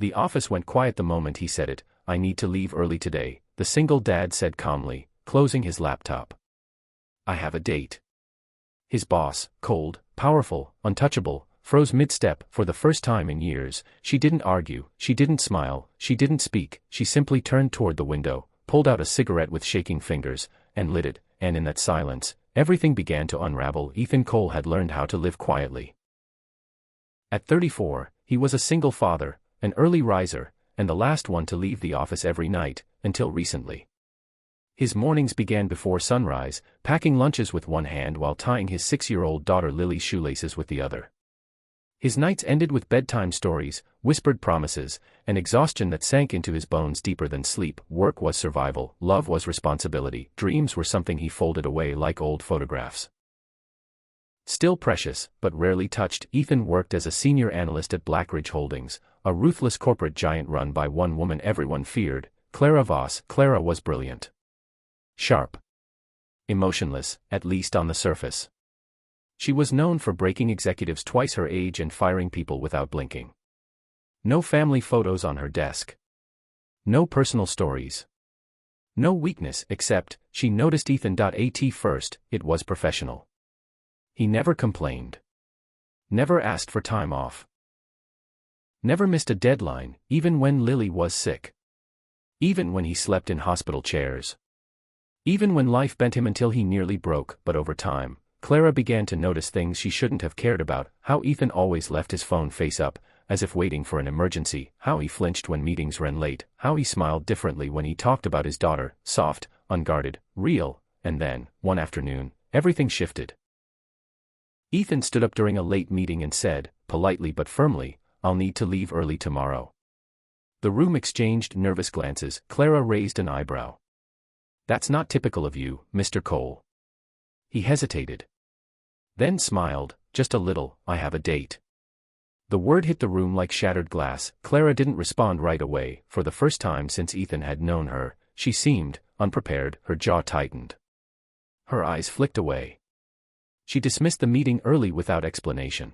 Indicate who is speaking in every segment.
Speaker 1: The office went quiet the moment he said it. I need to leave early today, the single dad said calmly, closing his laptop. I have a date. His boss, cold, powerful, untouchable, froze mid-step. For the first time in years. She didn't argue, she didn't smile, she didn't speak, she simply turned toward the window, pulled out a cigarette with shaking fingers, and lit it, and in that silence, everything began to unravel. Ethan Cole had learned how to live quietly. At 34, he was a single father, an early riser, and the last one to leave the office every night, until recently. His mornings began before sunrise, packing lunches with one hand while tying his 6-year-old daughter Lily's shoelaces with the other. His nights ended with bedtime stories, whispered promises, and exhaustion that sank into his bones deeper than sleep. Work was survival, love was responsibility, dreams were something he folded away like old photographs. Still precious, but rarely touched, Ethan worked as a senior analyst at Blackridge Holdings, a ruthless corporate giant run by one woman everyone feared, Clara Voss. Clara was brilliant. Sharp. Emotionless, at least on the surface. She was known for breaking executives twice her age and firing people without blinking. No family photos on her desk. No personal stories. No weakness except, she noticed Ethan.at first, it was professional. He never complained. Never asked for time off. Never missed a deadline, even when Lily was sick. Even when he slept in hospital chairs. Even when life bent him until he nearly broke. But over time, Clara began to notice things she shouldn't have cared about, how Ethan always left his phone face up, as if waiting for an emergency, how he flinched when meetings ran late, how he smiled differently when he talked about his daughter, soft, unguarded, real, and then, one afternoon, everything shifted. Ethan stood up during a late meeting and said, politely but firmly, I'll need to leave early tomorrow. The room exchanged nervous glances. Clara raised an eyebrow. That's not typical of you, Mr. Cole. He hesitated. Then smiled, just a little. I have a date. The word hit the room like shattered glass. Clara didn't respond right away. For the first time since Ethan had known her, she seemed unprepared. Her jaw tightened. Her eyes flicked away. She dismissed the meeting early without explanation.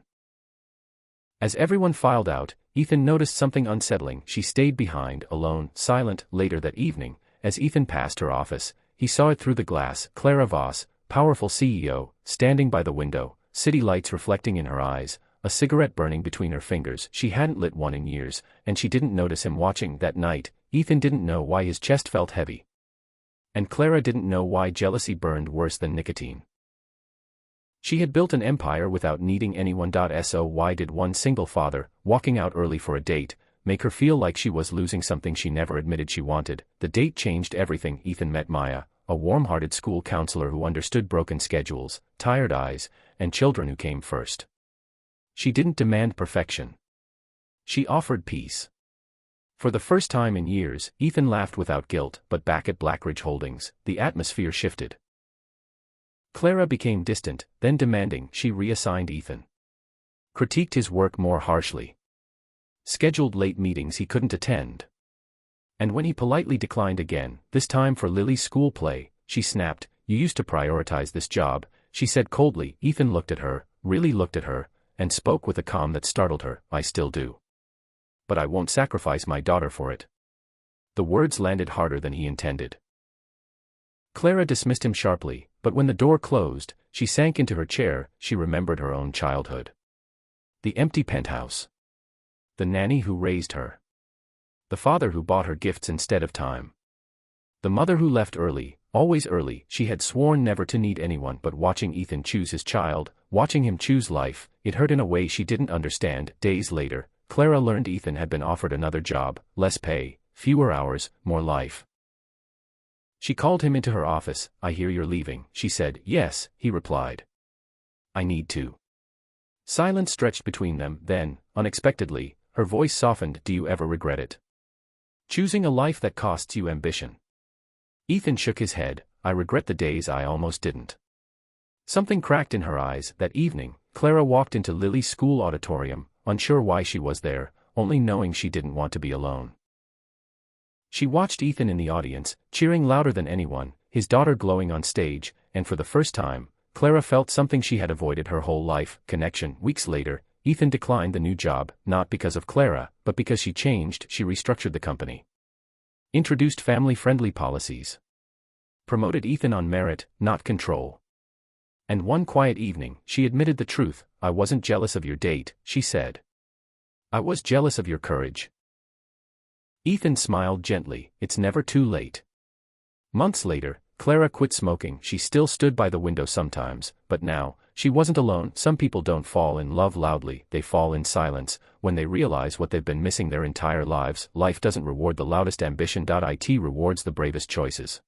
Speaker 1: As everyone filed out, Ethan noticed something unsettling. She stayed behind, alone, silent. Later that evening, as Ethan passed her office, he saw it through the glass. Clara Voss, powerful CEO, standing by the window, city lights reflecting in her eyes, a cigarette burning between her fingers. She hadn't lit one in years, and she didn't notice him watching. That night, Ethan didn't know why his chest felt heavy. And Clara didn't know why jealousy burned worse than nicotine. She had built an empire without needing anyone. So why did one single father, walking out early for a date, make her feel like she was losing something she never admitted she wanted? The date changed everything. Ethan met Maya, a warm-hearted school counselor who understood broken schedules, tired eyes, and children who came first. She didn't demand perfection. She offered peace. For the first time in years, Ethan laughed without guilt. But back at Blackridge Holdings, the atmosphere shifted. Clara became distant, then demanding. She reassigned Ethan. Critiqued his work more harshly. Scheduled late meetings he couldn't attend. And when he politely declined again, this time for Lily's school play, she snapped, You used to prioritize this job, she said coldly. Ethan looked at her, really looked at her, and spoke with a calm that startled her. I still do. But I won't sacrifice my daughter for it. The words landed harder than he intended. Clara dismissed him sharply, but when the door closed, she sank into her chair. She remembered her own childhood. The empty penthouse. The nanny who raised her. The father who bought her gifts instead of time. The mother who left early, always early. She had sworn never to need anyone. But watching Ethan choose his child, watching him choose life, it hurt in a way she didn't understand. Days later, Clara learned Ethan had been offered another job, less pay, fewer hours, more life. She called him into her office. I hear you're leaving, she said. Yes, he replied. I need to. Silence stretched between them. Then, unexpectedly, her voice softened. Do you ever regret it? Choosing a life that costs you ambition. Ethan shook his head. I regret the days I almost didn't. Something cracked in her eyes. That evening, Clara walked into Lily's school auditorium, unsure why she was there, only knowing she didn't want to be alone. She watched Ethan in the audience, cheering louder than anyone, his daughter glowing on stage, and for the first time, Clara felt something she had avoided her whole life, connection. Weeks later, Ethan declined the new job, not because of Clara, but because she changed. She restructured the company. Introduced family-friendly policies. Promoted Ethan on merit, not control. And one quiet evening, she admitted the truth. I wasn't jealous of your date, she said. I was jealous of your courage. Ethan smiled gently. It's never too late. Months later, Clara quit smoking. She still stood by the window sometimes, but now, she wasn't alone. Some people don't fall in love loudly, they fall in silence, when they realize what they've been missing their entire lives. Life doesn't reward the loudest ambition. It rewards the bravest choices.